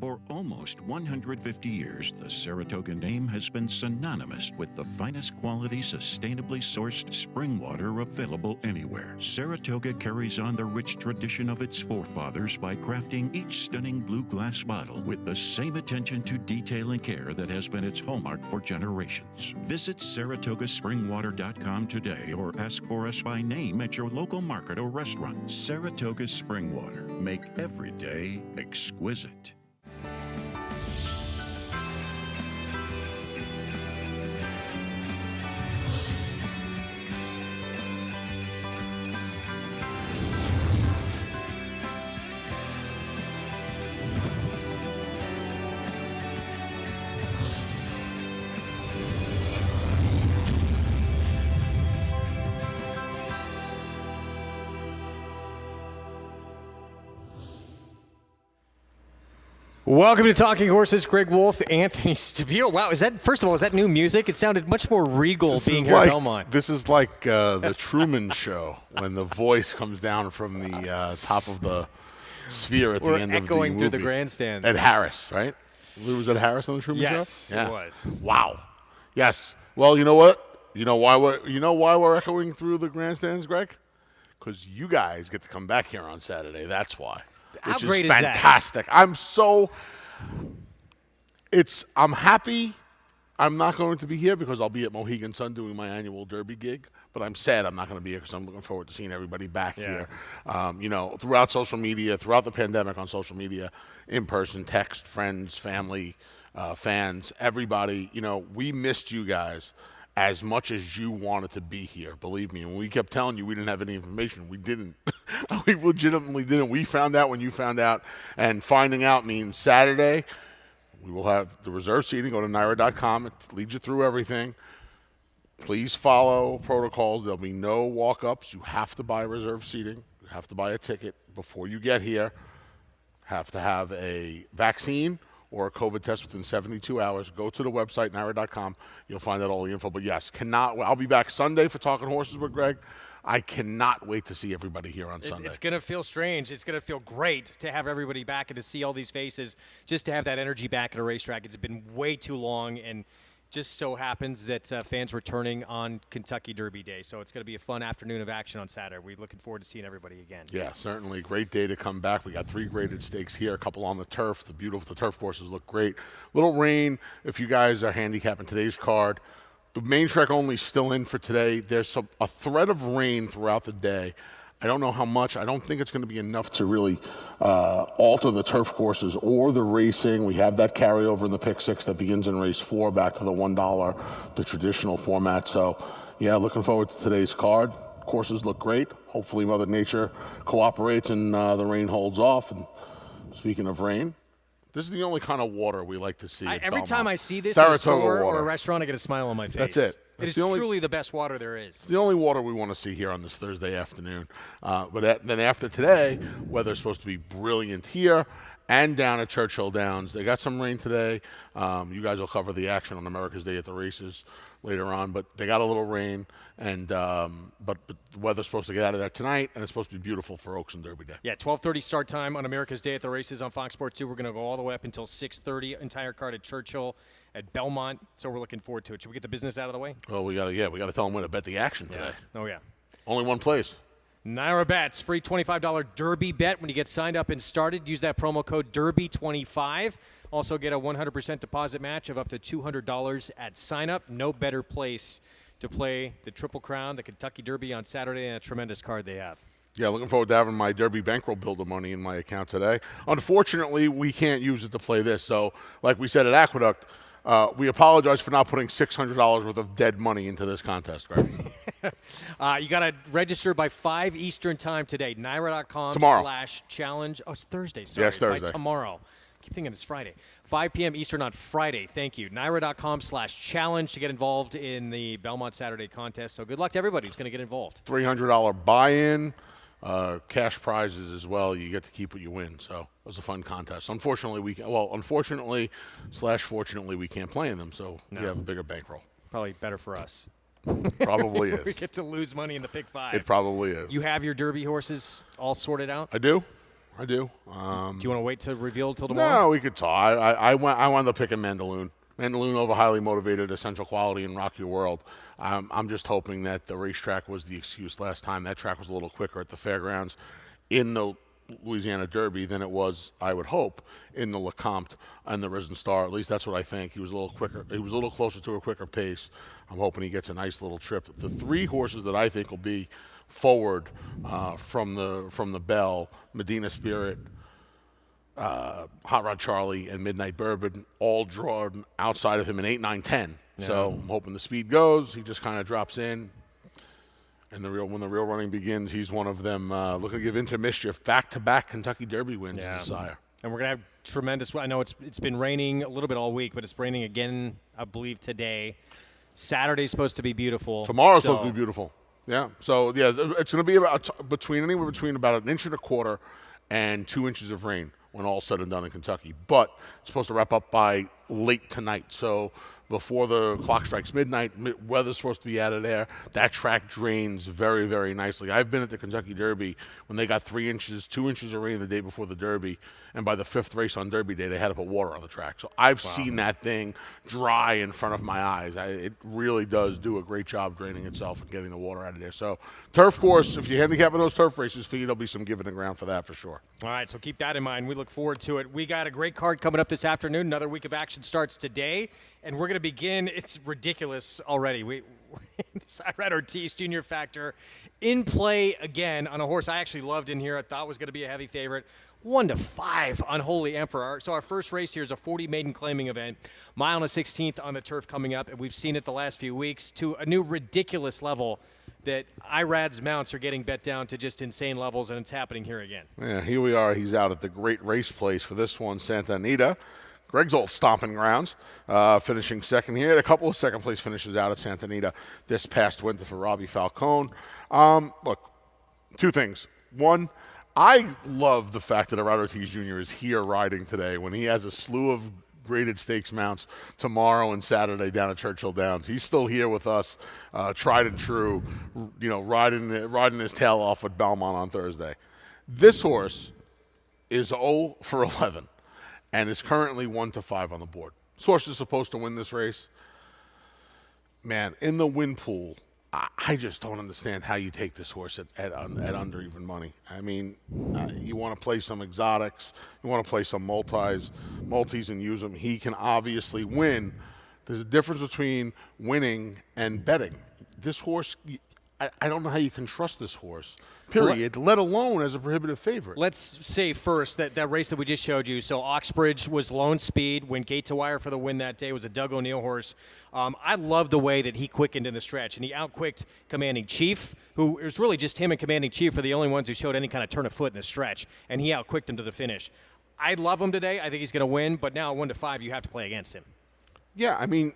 For almost 150 years, the Saratoga name has been synonymous with the finest quality, sustainably sourced spring water available anywhere. Saratoga carries on the rich tradition of its forefathers by crafting each stunning blue glass bottle with the same attention to detail and care that has been its hallmark for generations. Visit SaratogaSpringwater.com today or ask for us by name at your local market or restaurant. Saratoga Spring Water. Make every day exquisite. Welcome to Talking Horses. Greg Wolf, Anthony Stabile. Wow, first of all, is that new music? It sounded much more regal being here at Belmont. This is like the Truman Show when the voice comes down from the top of the sphere at the end of the movie. Echoing through the grandstands. Ed Harris, right? Was Ed Harris on the Truman Show? Yes, it was. Wow. Yes. Well, you know what? You know why we're echoing through the grandstands, Greg? Because you guys get to come back here on Saturday. That's why. How Which great is is fantastic. that? I'm happy I'm not going to be here because I'll be at Mohegan Sun doing my annual Derby gig, but I'm sad I'm not going to be here because I'm looking forward to seeing everybody back here. Throughout social media, throughout the pandemic on social media, in person, text, friends, family, fans, everybody, we missed you guys as much as you wanted to be here. Believe me, when we kept telling you we didn't have any information, we didn't. We legitimately didn't. We found out when you found out, and finding out means Saturday we will have the reserve seating. Go to NYRA.com. It leads you through everything. Please follow protocols. There'll be no walk-ups. You have to buy reserve seating. You have to buy a ticket before you get here. Have to have a vaccine or a COVID test within 72 hours. Go to the website, NYRA.com. You'll find out all the info. But yes, I'll be back Sunday for Talking Horses with Greg. I cannot wait to see everybody here on Sunday. It's going to feel strange. It's going to feel great to have everybody back and to see all these faces, just to have that energy back at a racetrack. It's been way too long, and just so happens that fans returning on Kentucky Derby Day. So it's going to be a fun afternoon of action on Saturday. We're looking forward to seeing everybody again. Yeah, certainly. Great day to come back. We got 3 graded stakes here, a couple on the turf. The turf courses look great. Little rain if you guys are handicapping today's card. The main track only still in for today. There's a threat of rain throughout the day. I don't know how much. I don't think it's going to be enough to really alter the turf courses or the racing. We have that carryover in the pick 6 that begins in race 4 back to the $1, the traditional format. So, yeah, looking forward to today's card. Courses look great. Hopefully Mother Nature cooperates and the rain holds off. And speaking of rain, this is the only kind of water we like to see at every Belmont. time I see this in a store or a restaurant, I get a smile on my face. That's it. It is truly the best water there is. It's the only water we want to see here on this Thursday afternoon. Then after today, weather's supposed to be brilliant here and down at Churchill Downs. They got some rain today. You guys will cover the action on America's Day at the races later on, but they got a little rain, and but the weather's supposed to get out of there tonight, and it's supposed to be beautiful for Oaks and Derby Day. Yeah, 12:30 start time on America's Day at the races on Fox Sports 2. We're going to go all the way up until 6:30. Entire card at Churchill, at Belmont. So we're looking forward to it. Should we get the business out of the way? Well, we got to tell them where to bet the action today. Oh yeah. Only one place. NYRA Bets, free $25 Derby bet when you get signed up and started. Use that promo code Derby25. Also get a 100% deposit match of up to $200 at sign up. No better place to play the Triple Crown, the Kentucky Derby on Saturday, and a tremendous card they have. Yeah, looking forward to having my Derby bankroll builder money in my account today. Unfortunately, we can't use it to play this. So, like we said at Aqueduct, we apologize for not putting $600 worth of dead money into this contest, right? You got to register by 5 Eastern time today. NYRA.com/challenge. Oh, it's Thursday. Sorry. Yeah, it's Thursday. By tomorrow. I keep thinking it's Friday. 5 p.m. Eastern on Friday. Thank you. NYRA.com/challenge to get involved in the Belmont Saturday contest. So good luck to everybody who's going to get involved. $300 buy-in. Cash prizes as well. You get to keep what you win. So it was a fun contest. Unfortunately, fortunately, we can't play in them. So we have a bigger bankroll. Probably better for us. Probably is. We get to lose money in the pick 5. It probably is. You have your Derby horses all sorted out? I do. I do. Do you want to wait to reveal till tomorrow? No, we could talk. I wound up picking Mandaloon. Mandaloon over Highly Motivated, Essential Quality, and Rock Your World. I'm just hoping that the racetrack was the excuse last time. That track was a little quicker at the fairgrounds in the Louisiana Derby than it was, I would hope, in the Lecomte and the Risen Star. At least that's what I think. He was a little quicker. He was a little closer to a quicker pace. I'm hoping he gets a nice little trip. The 3 horses that I think will be forward from the bell, Medina Spirit, Hot Rod Charlie, and Midnight Bourbon, all drawn outside of him in 8, 9, 10. Yeah. So I'm hoping the speed goes. He just kind of drops in. And when the real running begins, he's one of them looking to give into mischief. Back-to-back Kentucky Derby wins, Desire. And we're going to have tremendous – I know it's been raining a little bit all week, but it's raining again, I believe, today. Saturday's supposed to be beautiful. Tomorrow's supposed to be beautiful. Yeah. So, yeah, it's going to be anywhere between about 1.25 inches and 2 inches of rain when all's said and done in Kentucky. But it's supposed to wrap up by late tonight. So before the clock strikes midnight, weather's supposed to be out of there. That track drains very, very nicely. I've been at the Kentucky Derby when they got 3 inches, 2 inches of rain the day before the Derby, and by the 5th race on Derby Day, they had to put water on the track. So I've seen that thing dry in front of my eyes. It really does do a great job draining itself and getting the water out of there. So turf course, if you handicap in those turf races, figure there'll be some giving and ground for that for sure. All right, so keep that in mind. We look forward to it. We got a great card coming up this afternoon. Another week of action starts today, and we're going to begin. It's ridiculous already. Irad Ortiz Jr. Factor in play again on a horse I actually loved in here. I thought was going to be a heavy favorite. 1-5 on Holy Emperor. So our first race here is a 40 maiden claiming event. Mile and a 16th on the turf coming up, and we've seen it the last few weeks to a new ridiculous level that Irad's mounts are getting bet down to just insane levels, and it's happening here again. Yeah, here we are. He's out at the great race place for this one, Santa Anita. Greg's old stomping grounds, finishing second here. He had a couple of second-place finishes out at Santa Anita this past winter for Robbie Falcone. Look, 2 things. One, I love the fact that Irad Ortiz Jr. is here riding today when he has a slew of graded stakes mounts tomorrow and Saturday down at Churchill Downs. He's still here with us, tried and true, riding his tail off at Belmont on Thursday. This horse is 0 for 11 and is currently 1-5 on the board. This horse is supposed to win this race. Man, in the win pool, I just don't understand how you take this horse at under even money. I mean, you want to play some exotics, you want to play some multis and use them. He can obviously win. There's a difference between winning and betting. This horse, I don't know how you can trust this horse, period, let alone as a prohibitive favorite. Let's say first that race that we just showed you. So Oxbridge was lone speed, went gate to wire for the win that day. It was a Doug O'Neill horse. I love the way that he quickened in the stretch, and he outquicked Commanding Chief, who it was really just him and Commanding Chief were the only ones who showed any kind of turn of foot in the stretch, and he outquicked him to the finish. I love him today. I think he's going to win, but now at 1-5, you have to play against him. Yeah, I mean,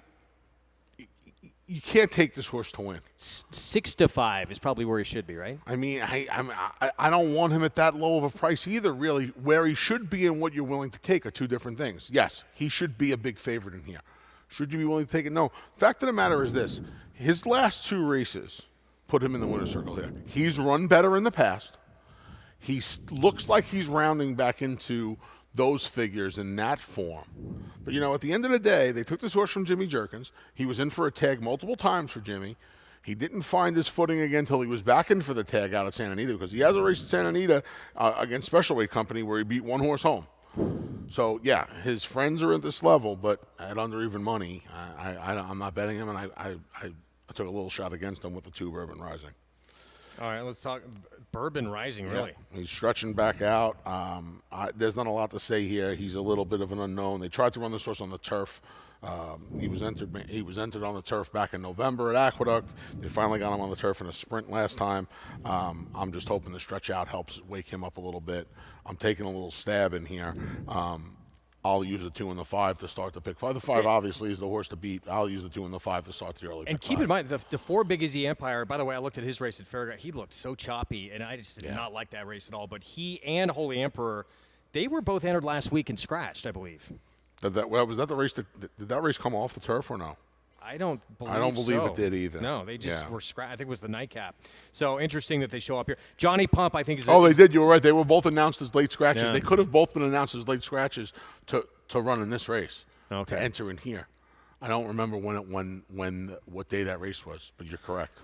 you can't take this horse to win. 6-5 is probably where he should be, right? I mean, I don't want him at that low of a price either, really. Where he should be and what you're willing to take are 2 different things. Yes, he should be a big favorite in here. Should you be willing to take it? No. Fact of the matter is this. His last 2 races put him in the winner's circle here. He's run better in the past. He looks like he's rounding back into those figures in that form. But, at the end of the day, they took this horse from Jimmy Jerkins. He was in for a tag multiple times for Jimmy. He didn't find his footing again until he was back in for the tag out at Santa Anita, because he has a race at Santa Anita against Special Weight Company where he beat 1 horse home. So, yeah, his friends are at this level, but at under even money, I'm not betting him, and I took a little shot against him with the 2 Bourbon Rising. All right, let's talk Bourbon Rising, really. Yeah, he's stretching back out. There's not a lot to say here. He's a little bit of an unknown. They tried to run this horse on the turf. He was entered on the turf back in November at Aqueduct. They finally got him on the turf in a sprint last time. I'm just hoping the stretch out helps wake him up a little bit. I'm taking a little stab in here. I'll use the 2 and the 5 to start the pick 5. The 5 obviously is the horse to beat. I'll use the 2 and the 5 to start the early pick. And keep in mind, the 4 Big Easy Empire, by the way, I looked at his race at Fairground. He looked so choppy, and I just did not like that race at all. But he and Holy Emperor, they were both entered last week and scratched, I believe. Was that the race? Did that race come off the turf or no? I don't believe it did either. No, they just Yeah. were I think it was the nightcap. So interesting that they show up here. Johnny Pump, I think, is. Oh, they did. You were right. They were both announced as late scratches. Yeah. They could have both been announced as late scratches to run in this race. Okay. To enter in here. I don't remember what day that race was, but you're correct.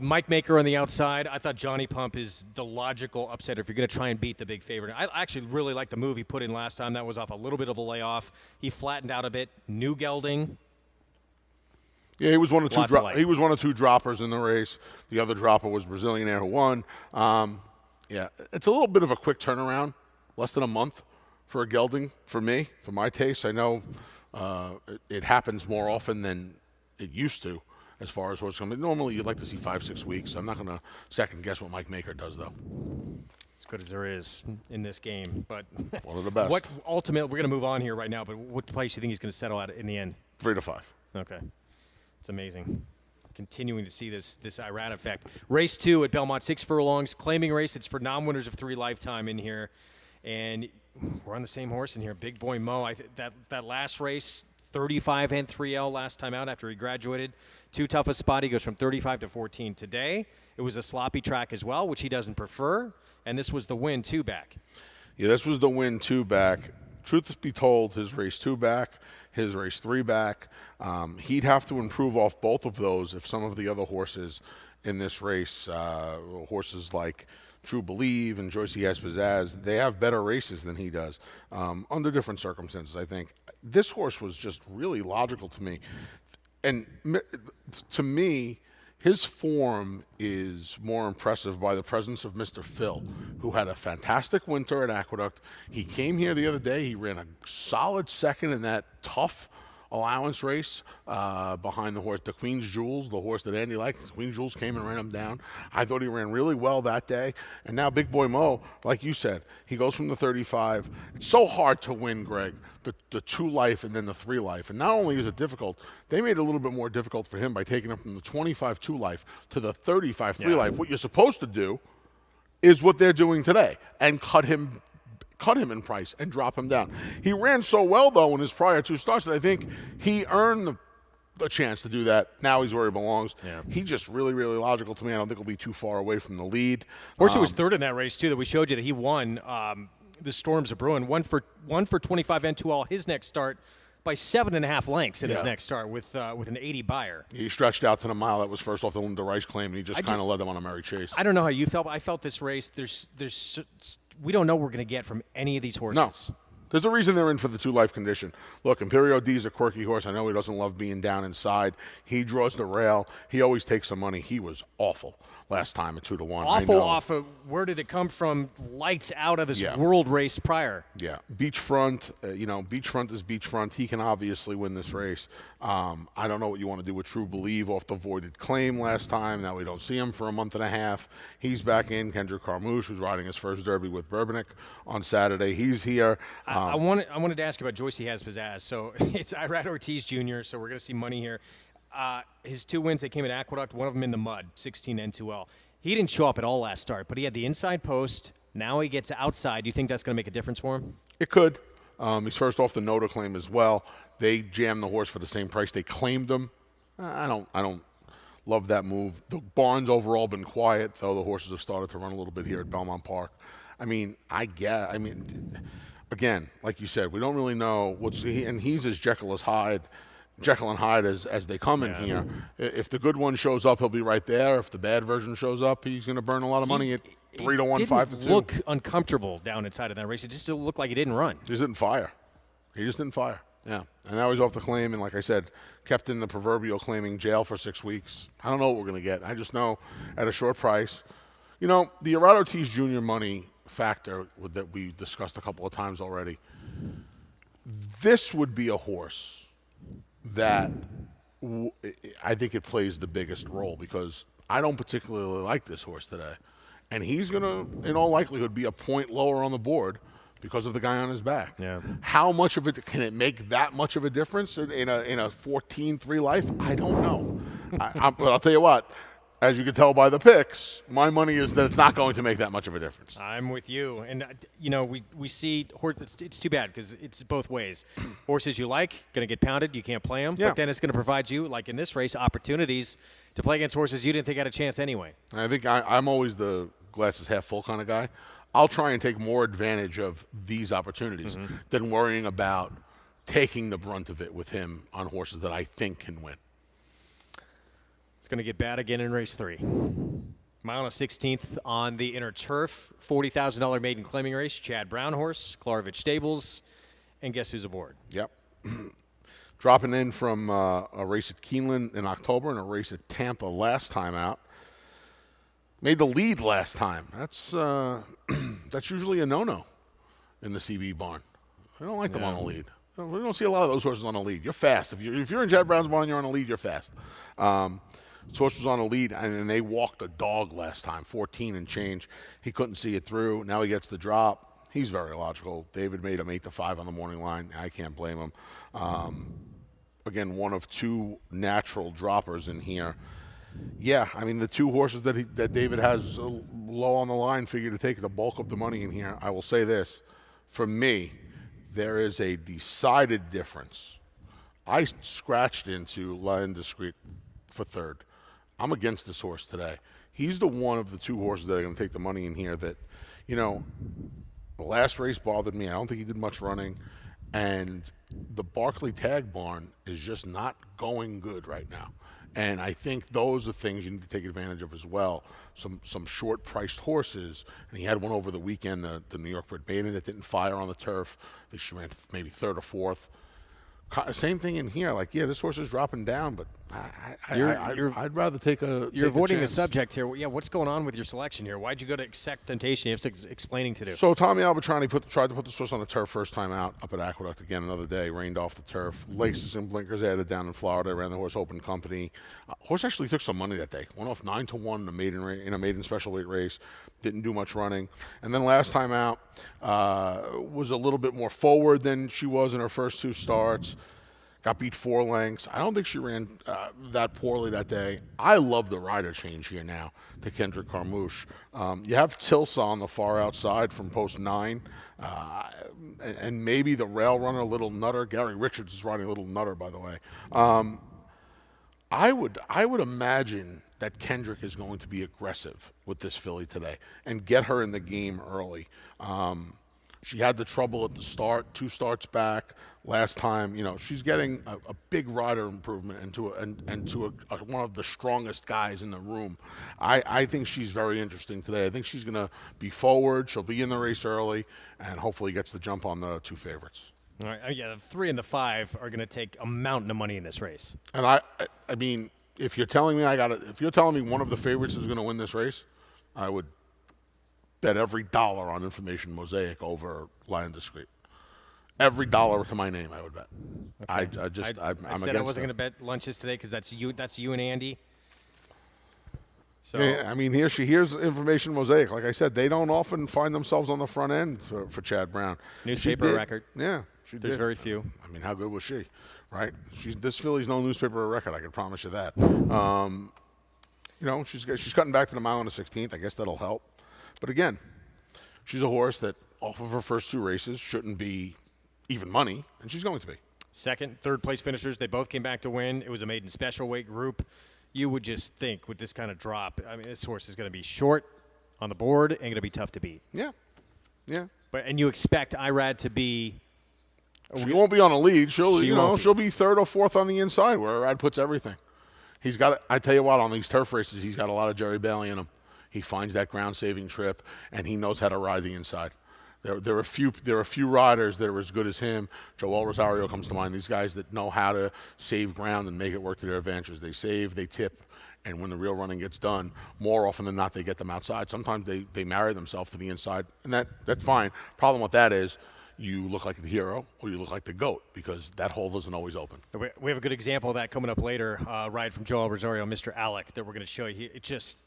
Mike Maker on the outside. I thought Johnny Pump is the logical upsetter if you're going to try and beat the big favorite. I actually really liked the move he put in last time. That was off a little bit of a layoff. He flattened out a bit. New gelding. Yeah, he was one of two. Lots of light. He was one of two droppers in the race. The other dropper was Brazilian Air, who won. Yeah, it's a little bit of a quick turnaround, less than a month for a gelding for me, for my taste. I know it happens more often than it used to, as far as horse coming. Normally, you'd like to see 5-6 weeks. I'm not going to second guess what Mike Maker does, though. As good as there is in this game, but One of the best. What ultimately we're going to move on here right now. But what place do you think he's going to settle at in the end? 3 to 5. Okay. It's amazing. Continuing to see this Irad effect. Race 2 at Belmont, 6 furlongs. Claiming race. It's for non-winners of 3 lifetime in here. And we're on the same horse in here. Big Boy Mo. That last race, 35 and 3L last time out after he graduated. Too tough a spot. He goes from 35 to 14 today. It was a sloppy track as well, which he doesn't prefer. And this was the win 2 back. Yeah, this was the win 2 back. Truth be told, his race 2 back, his race 3 back, he'd have to improve off both of those if some of the other horses in this race, horses like True Believe and Joycey Espazaz, they have better races than he does under different circumstances, I think. This horse was just really logical to me. And to me, his form is more impressive by the presence of Mr. Phil, who had a fantastic winter at Aqueduct. He came here the other day. He ran a solid second in that tough allowance race behind the horse, the Queen's Jewels, the horse that Andy liked. Queen's Jewels came and ran him down. I thought he ran really well that day. And now Big Boy Mo, like you said, he goes from the 35. It's so hard to win, Greg, the 2 life and then the 3 life. And not only is it difficult, they made it a little bit more difficult for him by taking him from the 25 2 life to the 35 3 life. What you're supposed to do is what they're doing today and cut him in price and drop him down. He ran so well, though, in his prior 2 starts that I think he earned the chance to do that. Now he's where he belongs. Yeah. He's just really, really logical to me. I don't think he'll be too far away from the lead. Horse who was third in that race, too, that we showed you that he won the Storms of Bruin. One for 25 and 2 all his next start by 7.5 lengths in his next start with an 80 buyer. He stretched out to the mile that was first off the Linda Rice claim, and he just kind of led them on a merry chase. I don't know how you felt, but I felt this race, we don't know what we're going to get from any of these horses. No. There's a reason they're in for the 2 life condition. Look, Imperio D is a quirky horse. I know he doesn't love being down inside. He draws the rail. He always takes some money. He was awful last time at 2 to 1. Awful off of, where did it come from? Lights out of this world race prior. Yeah. Beachfront, Beachfront is Beachfront. He can obviously win this race. I don't know what you want to do with True Believe off the voided claim last time. Now we don't see him for a month and a half. He's back in. Kendrick Carmouche, who's riding his first Derby with Bourbonic on Saturday. He's here. I wanted to ask you about Joycey Has Pizzazz. So it's Irad Ortiz Jr., so we're going to see money here. His 2 wins, they came at Aqueduct, one of them in the mud, 16 N2L. He didn't show up at all last start, but he had the inside post. Now he gets outside. Do you think that's going to make a difference for him? It could. He's first off the Noda claim as well. They jammed the horse for the same price they claimed him. I don't love that move. The barn's overall been quiet, though the horses have started to run a little bit here at Belmont Park. Again, like you said, we don't really know and he's as Jekyll and Hyde as they come in here. If the good one shows up, he'll be right there. If the bad version shows up, he's going to burn a lot of money at 3 to 1, 5 to 2. Look uncomfortable down inside of that race. It just looked like he didn't run. He just didn't fire. Yeah, and now he's off the claim, and like I said, kept in the proverbial claiming jail for 6 weeks. I don't know what we're going to get. I just know at a short price. The Irad Ortiz Jr. money factor that we discussed a couple of times already, this would be a horse that I think it plays the biggest role because I don't particularly like this horse today. And he's going to, in all likelihood, be a point lower on the board because of the guy on his back. Yeah. How much of it can it make that much of a difference in a 14-3 life? I don't know. But I'll tell you what, as you can tell by the picks, my money is that it's not going to make that much of a difference. I'm with you. And, we see it's too bad because it's both ways. Horses you like, going to get pounded. You can't play them. Yeah. But then it's going to provide you, like in this race, opportunities to play against horses you didn't think had a chance anyway. And I think I'm always the glasses half full kind of guy. I'll try and take more advantage of these opportunities than worrying about taking the brunt of it with him on horses that I think can win. It's going to get bad again in race 3. Mile and a 16th on the inner turf. $40,000 maiden claiming race. Chad Brown horse, Klarovich Stables. And guess who's aboard? Yep. Dropping in from a race at Keeneland in October and a race at Tampa last time out. Made the lead last time. That's usually a no-no in the CB barn. I don't like them on the lead. We don't see a lot of those horses on the lead. You're fast. If you're in Chad Brown's barn, you're on the lead. You're fast. This horse was on the lead, and they walked a dog last time, 14 and change. He couldn't see it through. Now he gets the drop. He's very logical. David made him 8-5 on the morning line. I can't blame him. Again, one of 2 natural droppers in here. Yeah, I mean, the 2 horses that David has low on the line figure to take the bulk of the money in here. I will say this. For me, there is a decided difference. I scratched into L'Indiscreet for 3rd. I'm against this horse today. He's the one of the 2 horses that are going to take the money in here that, the last race bothered me. I don't think he did much running. And the Barclay Tag barn is just not going good right now. And I think those are things you need to take advantage of as well. Some short-priced horses. And he had one over the weekend, the New York Bred Baden, that didn't fire on the turf. I think she ran maybe 3rd or 4th. Same thing in here. Like, yeah, this horse is dropping down, but I'd rather take a You're avoiding the chance. subject here. Yeah, what's going on with your selection here? Why'd you go to Accept Temptation? You have some explaining to do. So Tommy Albertrani tried to put this horse on the turf first time out up at Aqueduct again another day, rained off the turf. Laces and blinkers added down in Florida, ran the horse open company. Horse actually took some money that day. Went off 9-1 in a maiden special weight race. Didn't do much running. And then last time out was a little bit more forward than she was in her first 2 starts. Got beat 4 lengths. I don't think she ran that poorly that day. I love the rider change here now to Kendrick Carmouche. You have Tilsa on the far outside from post 9, and maybe the rail runner, Little Nutter. Gary Richards is riding Little Nutter, by the way. I would imagine that Kendrick is going to be aggressive with this filly today and get her in the game early. She had the trouble at the start, 2 starts back. Last time, she's getting a big rider improvement into one of the strongest guys in the room. I think she's very interesting today. I think she's going to be forward. She'll be in the race early, and hopefully gets the jump on the 2 favorites. All right. Yeah, the 3 and the 5 are going to take a mountain of money in this race. And I mean, if you're telling me one of the favorites is going to win this race, I would bet every dollar on Information Mosaic over L'Indiscreet. Every dollar to my name, I would bet. Okay. I said I wasn't going to bet lunches today because that's you and Andy. So yeah, I mean, here's Information Mosaic. Like I said, they don't often find themselves on the front end for Chad Brown. Newspaper record. Yeah, there's very few. I mean, how good was she? Right? This filly's no newspaper record. I can promise you that. She's cutting back to the mile and a 16th. I guess that'll help. But again, she's a horse that off of her first 2 races shouldn't be even money, and she's going to be. Second, third place finishers, they both came back to win. It was a maiden special weight group. You would just think with this kind of drop, I mean, this horse is going to be short on the board and going to be tough to beat. Yeah. And you expect Irad to be. She won't be on a lead. She'll be 3rd or 4th on the inside where Irad puts everything. He's got. I tell you what, on these turf races, he's got a lot of Jerry Bailey in him. He finds that ground-saving trip, and he knows how to ride the inside. There are a few riders that are as good as him. Joel Rosario comes to mind. These guys that know how to save ground and make it work to their advantage. They save, they tip, and when the real running gets done, more often than not, they get them outside. Sometimes they marry themselves to the inside, and that's fine. Problem with that is you look like the hero or you look like the GOAT because that hole isn't always open. We have a good example of that coming up later. Ride from Joel Rosario, Mr. Alec, that we're going to show you. It's just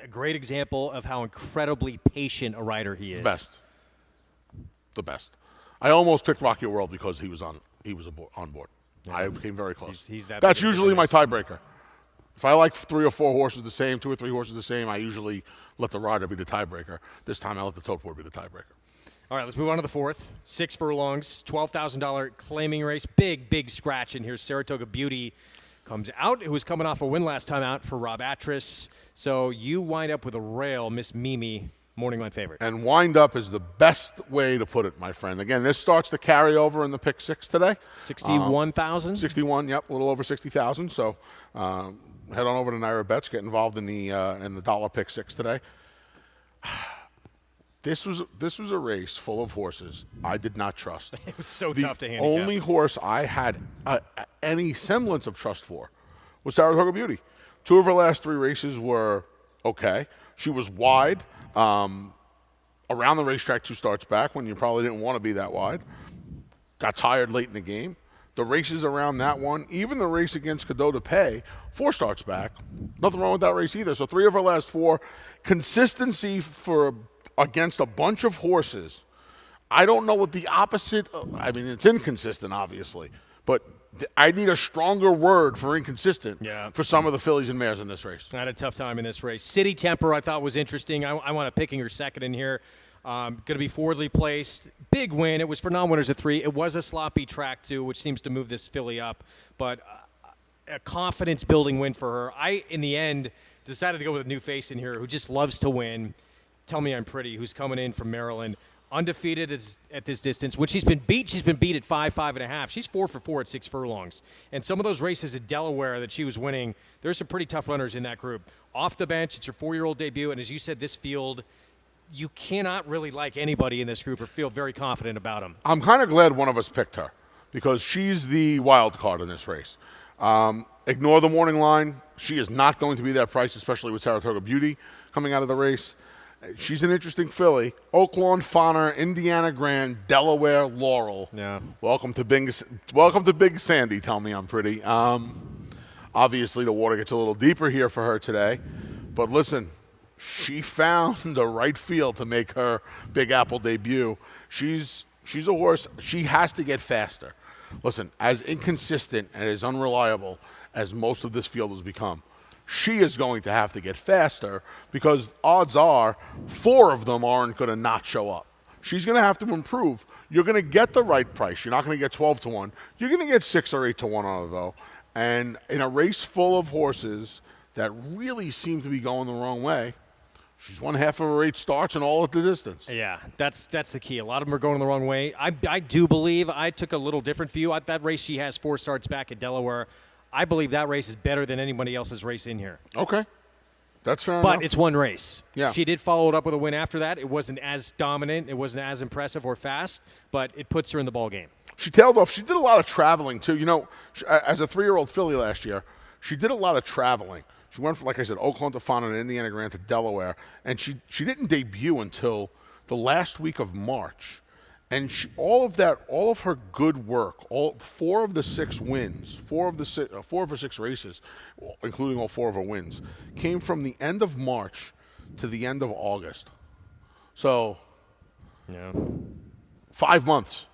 a great example of how incredibly patient a rider he is. The best. I almost picked Rocky World because he was on board. Yeah. I came very close. He's that. That's usually my tiebreaker. If I like 3 or 4 horses the same, 2 or 3 horses the same, I usually let the rider be the tiebreaker. This time I let the tote board be the tiebreaker. All right, let's move on to the fourth. 6 furlongs, $12,000 claiming race. Big scratch in here. Saratoga Beauty comes out, who was coming off a win last time out for Rob Atras. So you wind up with a rail, Miss Mimi, morning line favorite. And wind up is the best way to put it, my friend. Again, this starts the carryover in the pick 6 today. 61,000? 61, yep, a little over 60,000. So head on over to Naira Bets, get involved in the dollar pick 6 today. This was a race full of horses I did not trust. It was so The tough to handicap. only horse I had any semblance of trust for was Saratoga Beauty. 2 of her last 3 races were okay. She was wide around the racetrack 2 starts back when you probably didn't want to be that wide. Got tired late in the game. The races around that one, even the race against Cadeau de Pay, 4 starts back. Nothing wrong with that race either. So 3 of her last 4. Consistency against a bunch of horses. I don't know what the opposite. I mean, it's inconsistent, obviously, but I need a stronger word for inconsistent for some of the fillies and mares in this race. I had a tough time in this race. City Temper I thought was interesting. I wound up picking her second in here. Going to be forwardly placed. Big win. It was for non-winners of 3. It was a sloppy track, too, which seems to move this filly up. But a confidence-building win for her. I, in the end, decided to go with a new face in here who just loves to win. Tell Me I'm Pretty, who's coming in from Maryland. Undefeated at this distance. When she's been beat at 5.5. She's 4 for 4 at 6 furlongs. And some of those races at Delaware that she was winning, there's some pretty tough runners in that group. Off the bench, it's her 4-year-old debut. And as you said, this field, you cannot really like anybody in this group or feel very confident about them. I'm kind of glad one of us picked her because she's the wild card in this race. Ignore the morning line. She is not going to be that price, especially with Saratoga Beauty coming out of the race. She's an interesting filly. Oaklawn, Fauner, Indiana Grand, Delaware, Laurel. Yeah. Welcome to Big Sandy. Tell Me I'm Pretty. Obviously, the water gets a little deeper here for her today. But listen, she found the right field to make her Big Apple debut. She's a horse. She has to get faster. Listen, as inconsistent and as unreliable as most of this field has become, she is going to have to get faster because odds are 4 of them aren't going to not show up. She's going to have to improve. You're going to get the right price. You're not going to get 12 to 1. You're going to get 6 or 8 to 1 on it, though. And in a race full of horses that really seem to be going the wrong way, she's won half of her 8 starts and all at the distance. Yeah, that's the key. A lot of them are going the wrong way. I do believe I took a little different view. That race she has 4 starts back at Delaware. I believe that race is better than anybody else's race in here. Okay. That's fair enough. But it's one race. Yeah. She did follow it up with a win after that. It wasn't as dominant. It wasn't as impressive or fast, but it puts her in the ball game. She tailed off. She did a lot of traveling, too. You know, as a 3-year-old filly last year, she did a lot of traveling. She went from, like I said, Oaklawn to Fauner and Indiana Grand to Delaware, and she didn't debut until the last week of March. And all of her good work, 4 of the 6 wins, 4 of her 6 races, including all 4 of her wins, came from the end of March to the end of August. So, 5 months.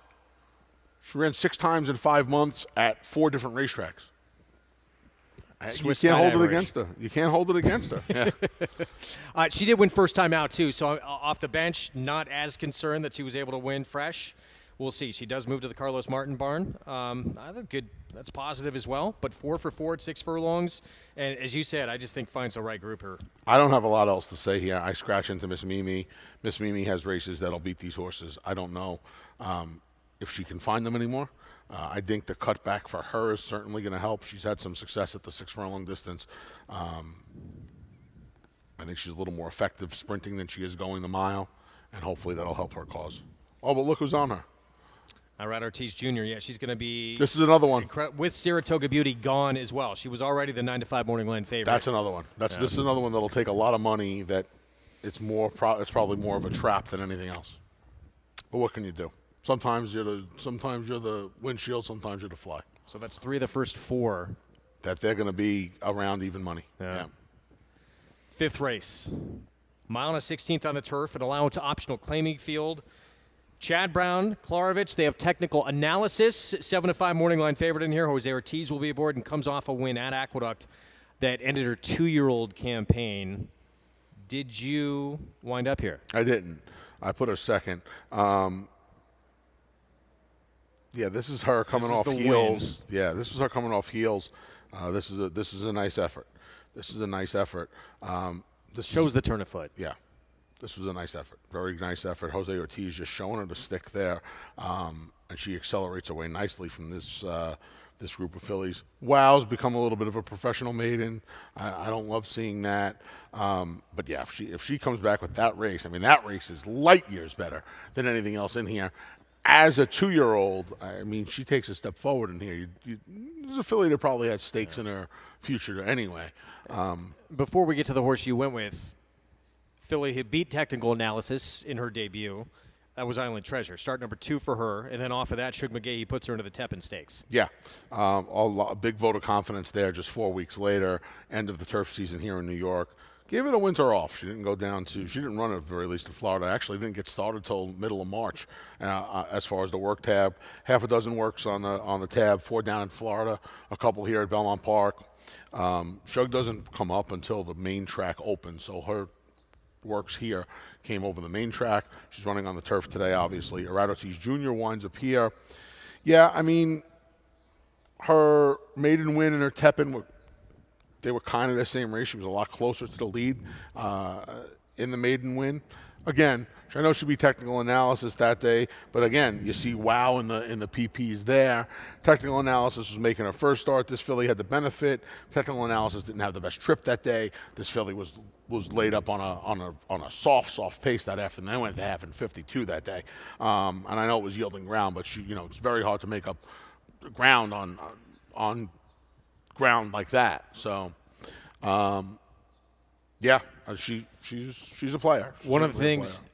She ran 6 times in 5 months at 4 different racetracks. You can't hold it against her. You can't hold it against her. Yeah. She did win first time out, too. So off the bench, not as concerned that she was able to win fresh. We'll see. She does move to the Carlos Martin barn. I think good. That's positive as well. But 4 for 4 at 6 furlongs. And as you said, I just think finds the right group here. I don't have a lot else to say here. I scratch into Miss Mimi. Miss Mimi has races that'll beat these horses. I don't know if she can find them anymore. I think the cutback for her is certainly going to help. She's had some success at the 6 furlong distance. I think she's a little more effective sprinting than she is going the mile, and hopefully that'll help her cause. Oh, but look who's on her. Irad Ortiz Jr., yeah, she's going to be... This is another one. With Saratoga Beauty gone as well. She was already the 9-5 morning line favorite. That's another one. This is another one that'll take a lot of money that it's probably more of a trap than anything else. But what can you do? Sometimes you're the windshield, sometimes you're the fly. So that's 3 of the first 4. That they're going to be around even money. Yeah. 5th race. Mile and a 16th on the turf, an allowance optional claiming field. Chad Brown, Klarovich, they have technical analysis. 7-5 morning line favorite in here. Jose Ortiz will be aboard and comes off a win at Aqueduct. that ended her 2-year-old campaign. Did you wind up here? I didn't. I put her second. Yeah, this is her coming off heels. Yeah, this is her coming off heels. This is a nice effort. This is a nice effort. This shows the turn of foot. Yeah, this was a nice effort. Very nice effort. Jose Ortiz just showing her the stick there, and she accelerates away nicely from this this group of fillies. Wow's become a little bit of a professional maiden. I don't love seeing that, but yeah, if she comes back with that race, I mean that race is light years better than anything else in here. As a 2-year-old, I mean, she takes a step forward in here. There's a filly that probably had stakes in her future anyway. Before we get to the horse you went with, filly had beat technical analysis in her debut. That was Island Treasure. Start number 2 for her, and then off of that, Shug McGahee puts her into the Tepin Stakes. Yeah, a big vote of confidence there just 4 weeks later, end of the turf season here in New York. Gave it a winter off. She didn't go down to, she didn't run at the very least in Florida. Actually didn't get started till middle of March as far as the work tab. Half a dozen works on the tab, 4 down in Florida, a couple here at Belmont Park. Shug doesn't come up until the main track opens, so her works here came over the main track. She's running on the turf today, obviously. Irad Ortiz Jr. winds up here. Yeah, I mean, her maiden win and her Tepin they were kind of the same race. She was a lot closer to the lead in the maiden win. Again, I know she'd be technical analysis that day, but again, you see Wow in the PPs there. Technical analysis was making her first start. This filly had the benefit. Technical analysis didn't have the best trip that day. This filly was laid up on a soft pace that afternoon. I went to half in 52 that day, and I know it was yielding ground, but it's very hard to make up ground on ground like that. So, yeah, she's a player. One of the things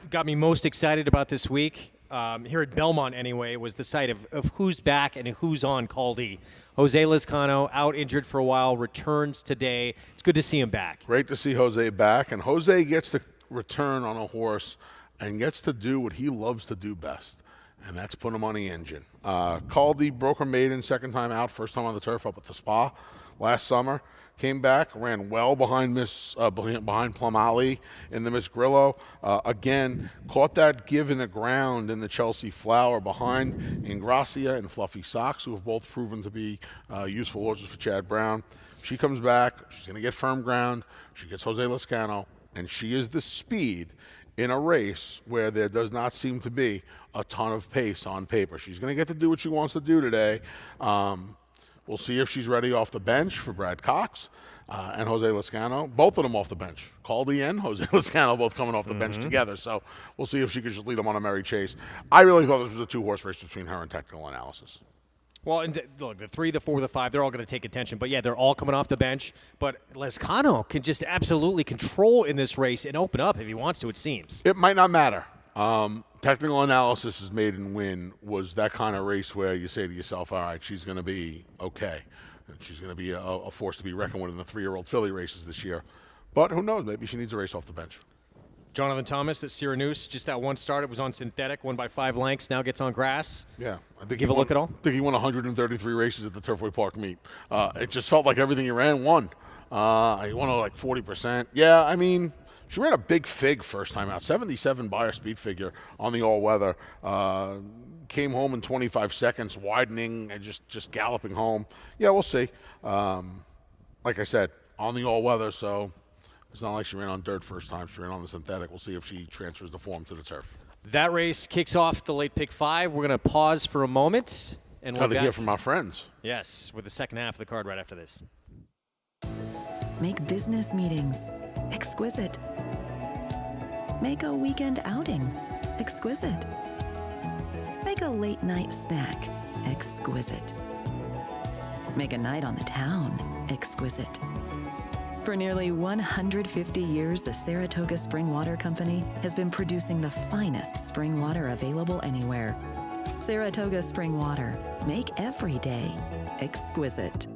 got me most excited about this week, here at Belmont anyway, was the sight of who's back and who's on Caldy. Jose Lezcano, out injured for a while, returns today. It's good to see him back. Great to see Jose back, and Jose gets to return on a horse and gets to do what he loves to do best, and that's put him on the engine. Caldy broke her maiden, second time out, first time on the turf up at the Spa last summer. Came back, ran well behind behind Plum Alley in the Miss Grillo. Again, caught that give in the ground in the Chelsea Flower behind Ingracia and Fluffy Socks, who have both proven to be useful horses for Chad Brown. She comes back. She's going to get firm ground. She gets Jose Lezcano, and she is the speed in a race where there does not seem to be a ton of pace on paper. She's going to get to do what she wants to do today. We'll see if she's ready off the bench for Brad Cox and Jose Lezcano. Both of them off the bench. Caldy and Jose Lezcano both coming off the bench together. So we'll see if she can just lead them on a merry chase. I really thought this was a 2-horse race between her and technical analysis. Well, and look, the 3, the 4, the 5, they're all going to take attention. But, yeah, they're all coming off the bench. But Lezcano can just absolutely control in this race and open up if he wants to, it seems. It might not matter. Technical analysis' maiden win was that kind of race where you say to yourself, all right, she's going to be okay. And she's going to be a force to be reckoned with in the 3-year-old filly races this year. But who knows? Maybe she needs a race off the bench. Jonathan Thomas at Syracuse, just that one start. It was on synthetic, won by 5 lengths, now gets on grass. Yeah. I think Give a look at all? I think he won 133 races at the Turfway Park meet. It just felt like everything he ran won. He won like 40%. Yeah, I mean, she ran a big fig first time out, 77 Beyer speed figure on the all-weather. Came home in 25 seconds, widening and just galloping home. Yeah, we'll see. Like I said, on the all-weather, so it's not like she ran on dirt first time. She ran on the synthetic. We'll see if she transfers the form to the turf. That race kicks off the late pick 5. We're going to pause for a moment. And we'll hear from our friends. Yes, with the second half of the card right after this. Make business meetings exquisite. Make a weekend outing exquisite. Make a late night snack exquisite. Make a night on the town exquisite. For nearly 150 years, the Saratoga Spring Water Company has been producing the finest spring water available anywhere. Saratoga Spring Water. Make every day exquisite.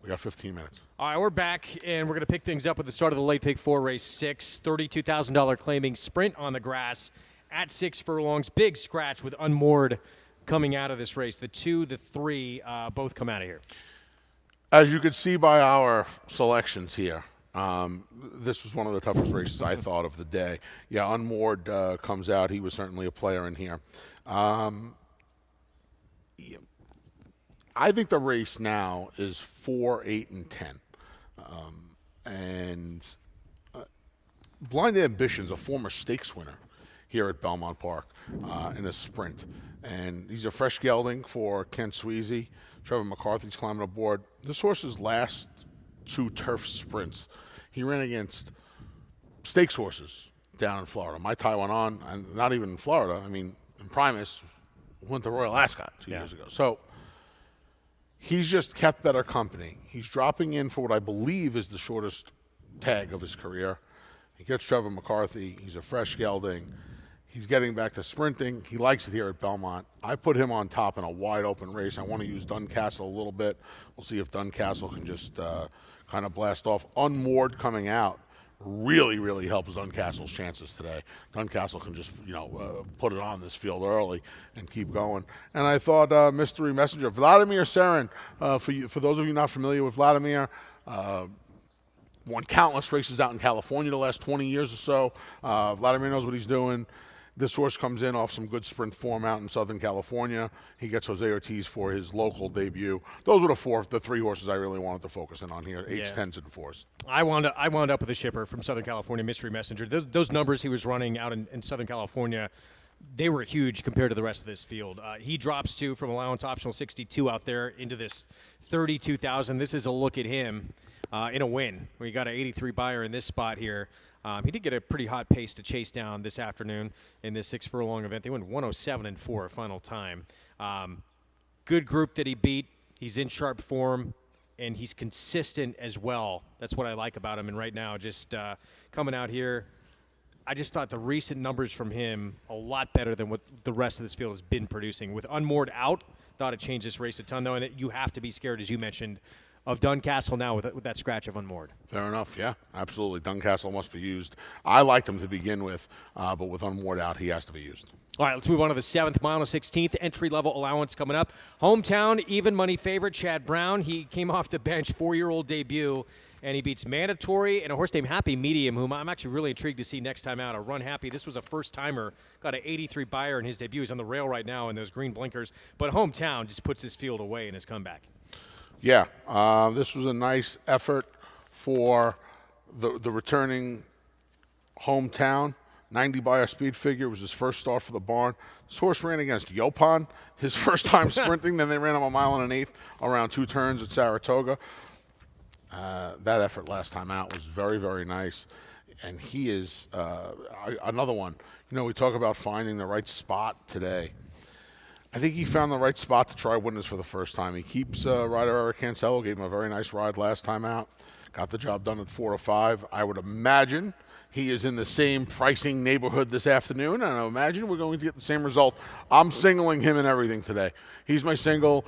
We got 15 minutes. All right, we're back, and we're going to pick things up with the start of the late pick 4, race 6. $32,000 claiming sprint on the grass at 6 furlongs. Big scratch with Unmoored coming out of this race. The 2, the 3 both come out of here. As you could see by our selections here, this was one of the toughest races I thought of the day. Yeah, Unmoored comes out. He was certainly a player in here. I think the race now is 4, 8, and 10. Blind Ambition's a former stakes winner here at Belmont Park in a sprint. And he's a fresh gelding for Kent Sweezy. Trevor McCarthy's climbing aboard. This horse's last 2 turf sprints, he ran against stakes horses down in Florida. My tie went on, and not even in Florida. I mean, in Primus, went to Royal Ascot 2 years ago. So he's just kept better company. He's dropping in for what I believe is the shortest tag of his career. He gets Trevor McCarthy. He's a fresh gelding. He's getting back to sprinting. He likes it here at Belmont. I put him on top in a wide open race. I want to use Duncastle a little bit. We'll see if Duncastle can just kind of blast off. Unmoored coming out really, really helps Duncastle's chances today. Duncastle can just, put it on this field early and keep going. And I thought Mystery Messenger, Vladimir Serin, for those of you not familiar with Vladimir, won countless races out in California the last 20 years or so. Vladimir knows what he's doing. This horse comes in off some good sprint form out in Southern California. He gets Jose Ortiz for his local debut. Those were the 3 horses I really wanted to focus in on here, 8s, 10s, and 4s. I wound up with a shipper from Southern California, Mystery Messenger. Those numbers he was running out in Southern California, they were huge compared to the rest of this field. He drops from allowance optional 62 out there into this 32,000. This is a look at him in a win, where you got an 83 buyer in this spot here. He did get a pretty hot pace to chase down this afternoon in this 6 furlong event. They went 107-4 final time. Good group that he beat. He's in sharp form, and he's consistent as well. That's what I like about him. And right now, just coming out here, I just thought the recent numbers from him a lot better than what the rest of this field has been producing. With Unmoored out, thought it changed this race a ton, though, and you have to be scared, as you mentioned, of Duncastle now with that scratch of Unmoored. Fair enough, yeah, absolutely. Duncastle must be used. I liked him to begin with, but with Unmoored out, he has to be used. All right, let's move on to the 7th mile, 16th entry-level allowance coming up. Hometown even money favorite Chad Brown. He came off the bench, 4-year-old debut, and he beats Mandatory and a horse named Happy Medium, whom I'm actually really intrigued to see next time out. A Run Happy. This was a first-timer. Got an 83 buyer in his debut. He's on the rail right now in those green blinkers. But Hometown just puts his field away in his comeback. Yeah, this was a nice effort for the returning Hometown. 90 buyer speed figure was his first start for the barn. This horse ran against Yopan, his first time sprinting. Then they ran him 1 1/8 around 2 turns at Saratoga. That effort last time out was very, very nice. And he is another one. We talk about finding the right spot today. I think he found the right spot to try winners for the first time. He keeps rider Eric Cancello, gave him a very nice ride last time out. Got the job done at 4 to 5. I would imagine he is in the same pricing neighborhood this afternoon, and I imagine we're going to get the same result. I'm singling him in everything today. He's my single,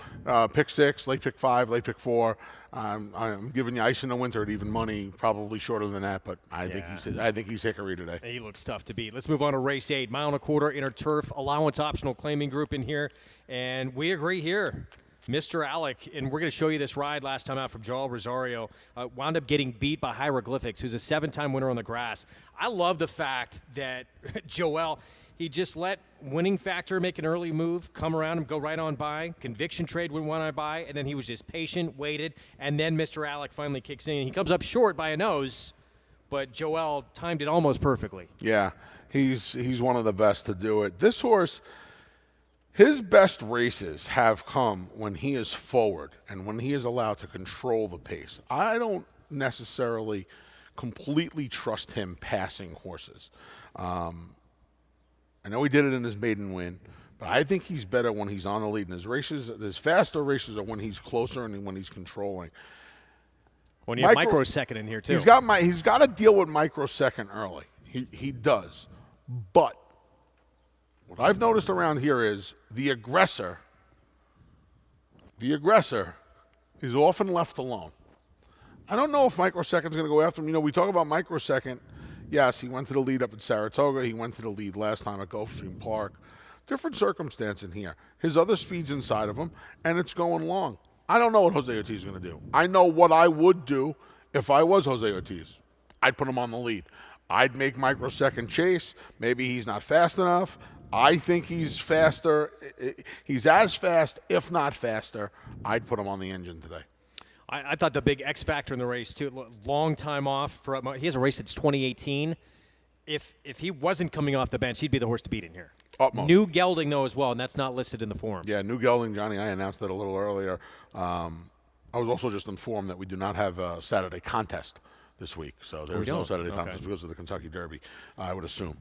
pick 6, late pick 5, late pick 4. I'm giving you ice in the winter at even money, probably shorter than that, but I think he's hickory today. He looks tough to beat. Let's move on to race 8, 1 1/4 inner turf, allowance optional claiming group in here, and we agree here. Mr. Alec, and we're going to show you this ride last time out from Joel Rosario, wound up getting beat by Hieroglyphics, who's a 7-time winner on the grass. I love the fact that Joel, he just let Winning Factor make an early move, come around and go right on by. Conviction Trade went one on by, and then he was just patient, waited, and then Mr. Alec finally kicks in. He comes up short by a nose, but Joel timed it almost perfectly. Yeah, he's one of the best to do it. This horse, his best races have come when he is forward and when he is allowed to control the pace. I don't necessarily completely trust him passing horses. I know he did it in his maiden win, but I think he's better when he's on the lead. And his faster races are when he's closer and when he's controlling. When you have microsecond in here, too. He's got to deal with microsecond early. He does. But what I've noticed around here is the aggressor is often left alone. I don't know if microsecond's going to go after him. We talk about microsecond Yes, he went to the lead up at Saratoga. He went to the lead last time at Gulfstream Park. Different circumstance in here. His other speed's inside of him, and it's going long. I don't know what Jose Ortiz is going to do. I know what I would do if I was Jose Ortiz. I'd put him on the lead. I'd make microsecond chase. Maybe he's not fast enough. I think he's faster. He's as fast, if not faster. I'd put him on the engine today. I thought the big X factor in the race, too, long time off. He hasn't raced since 2018. If he wasn't coming off the bench, he'd be the horse to beat in here. Utmost. New Gelding, though, as well, and that's not listed in the form. Yeah, New Gelding, Johnny, I announced that a little earlier. I was also just informed that we do not have a Saturday contest this week. So there's no Saturday contest because of the Kentucky Derby, I would assume.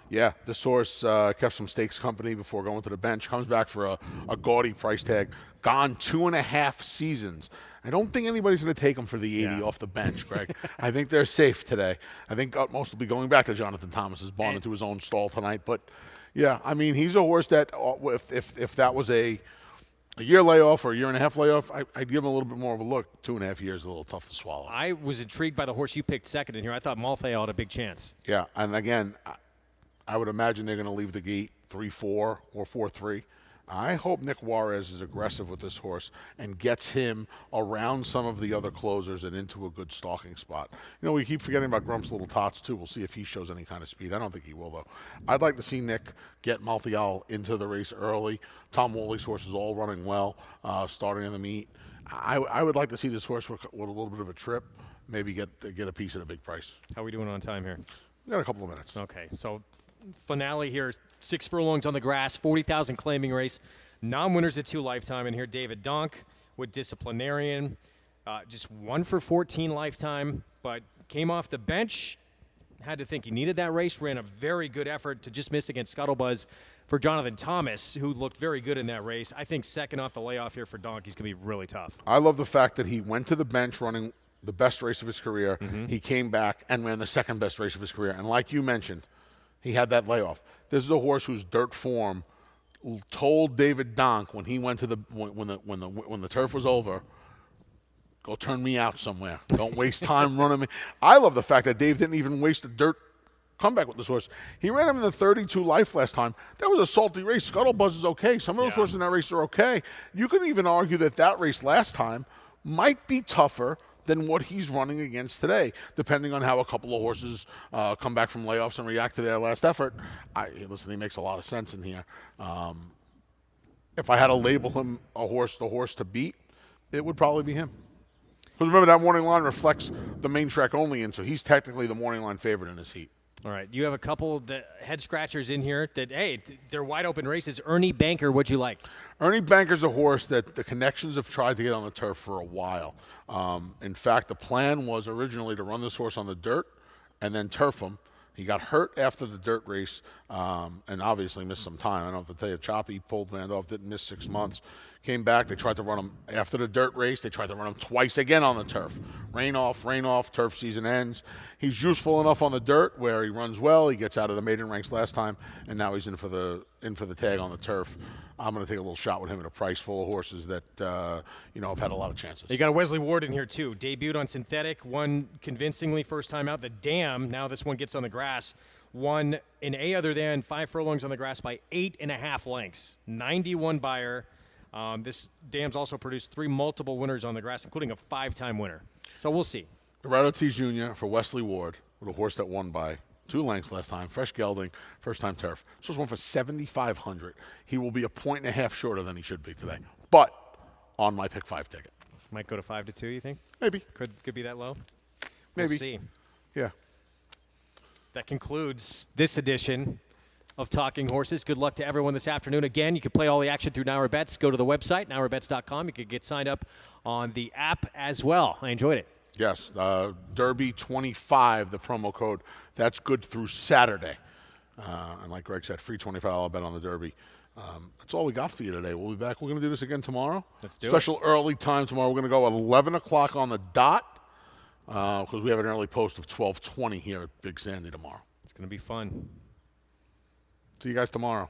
Yeah, this horse kept some stakes company before going to the bench. Comes back for a gaudy price tag. Gone 2.5 seasons. I don't think anybody's going to take him for the 80 off the bench, Greg. I think they're safe today. I think Utmost will be going back to Jonathan Thomas's barn into his own stall tonight. But, yeah, I mean, he's a horse that if that was a year layoff or a year and a half layoff, I'd give him a little bit more of a look. 2.5 years is a little tough to swallow. I was intrigued by the horse you picked second in here. I thought Maltheo had a big chance. Yeah, and again, I would imagine they're going to leave the gate 3-4 or 4-3. I hope Nick Juarez is aggressive with this horse and gets him around some of the other closers and into a good stalking spot. You know, we keep forgetting about Grump's Little Tots, too. We'll see if he shows any kind of speed. I don't think he will, though. I'd like to see Nick get Maltheo into the race early. Tom Woolley's horse is all running well, starting in the meet. I would like to see this horse with a little bit of a trip, maybe get a piece at a big price. How are we doing on time here? We got a couple of minutes. Okay, so finale here, 6 furlongs on the grass, 40,000 claiming race. Non-winners at 2 lifetime in here. David Donk with Disciplinarian. Just 1 for 14 lifetime, but came off the bench. Had to think he needed that race. Ran a very good effort to just miss against Scuttlebuzz for Jonathan Thomas, who looked very good in that race. I think second off the layoff here for Donk, he's going to be really tough. I love the fact that he went to the bench running the best race of his career. He came back and ran the second best race of his career. And like you mentioned, he had that layoff. This is a horse whose dirt form told David Donk when he went to when the turf was over, go turn me out somewhere. Don't waste time running me. I love the fact that Dave didn't even waste a dirt comeback with this horse. He ran him in the 32 life last time. That was a salty race. Scuttlebuzz is okay. Some of those horses in that race are okay. You could even argue that race last time might be tougher than what he's running against today, depending on how a couple of horses come back from layoffs and react to their last effort. Listen, he makes a lot of sense in here. If I had to label him the horse to beat, it would probably be him. Because remember, that morning line reflects the main track only, and so he's technically the morning line favorite in this heat. All right, you have a couple of the head scratchers in here that, hey, they're wide open races. Ernie Banker, what'd you like? Ernie Banker's a horse that the connections have tried to get on the turf for a while. In fact, the plan was originally to run this horse on the dirt and then turf him. He got hurt after the dirt race and obviously missed some time. I don't have to tell you, Choppy pulled Van Dove, didn't miss 6 months. Came back, they tried to run him after the dirt race. They tried to run him twice again on the turf. Rain off, turf season ends. He's useful enough on the dirt where he runs well. He gets out of the maiden ranks last time, and now he's in for the tag on the turf. I'm going to take a little shot with him at a price full of horses that, have had a lot of chances. You got a Wesley Ward in here, too. Debuted on synthetic, won convincingly first time out. The Dam, now this one gets on the grass, won in A other than 5 furlongs on the grass by 8.5 lengths. 91 buyer. This Dam's also produced 3 multiple winners on the grass, including a 5-time winner. So we'll see. Gerardo Ortiz Jr. for Wesley Ward with a horse that won by 2 lengths last time. Fresh gelding, first-time turf. This was one for $7,500. He will be a 1.5 shorter than he should be today, but on my pick 5 ticket. Might go to 5-2, you think? Maybe. Could be that low? Maybe. We'll see. Yeah. That concludes this edition of Talking Horses. Good luck to everyone this afternoon. Again, you can play all the action through Now Bets. Go to the website, nowbets.com. You can get signed up on the app as well. I enjoyed it. Yes, Derby 25, the promo code. That's good through Saturday. And like Greg said, free $25 bet on the Derby. That's all we got for you today. We'll be back. We're going to do this again tomorrow. Let's do it. Special early time tomorrow. We're going to go at 11 o'clock on the dot because we have an early post of 12:20 here at Big Sandy tomorrow. It's going to be fun. See you guys tomorrow.